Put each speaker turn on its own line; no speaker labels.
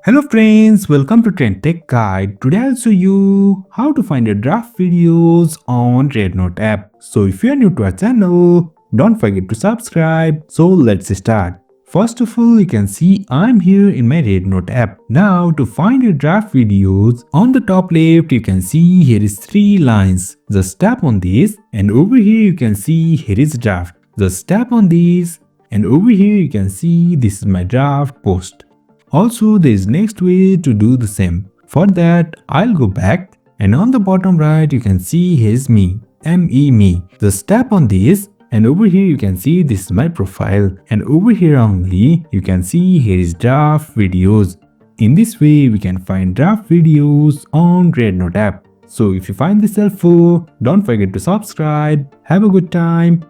Hello friends, welcome to Trend Tech Guide. Today I'll show you how to find your draft videos on REDnote app. So if you are new to our channel, don't forget to subscribe. So let's start. First of all, you can see I'm here in my REDnote app. Now to find your draft videos, on the top left you can see here is 3 lines. Just tap on this and over here you can see here is draft. Just tap on this and over here you can see this is my draft post. Also, there is next way to do the same. For that, I'll go back and on the bottom right you can see here's me, me. Just tap on this and over here you can see this is my profile and over here only you can see here is draft videos. In this way we can find draft videos on REDnote app. So if you find this helpful, don't forget to subscribe. Have a good time.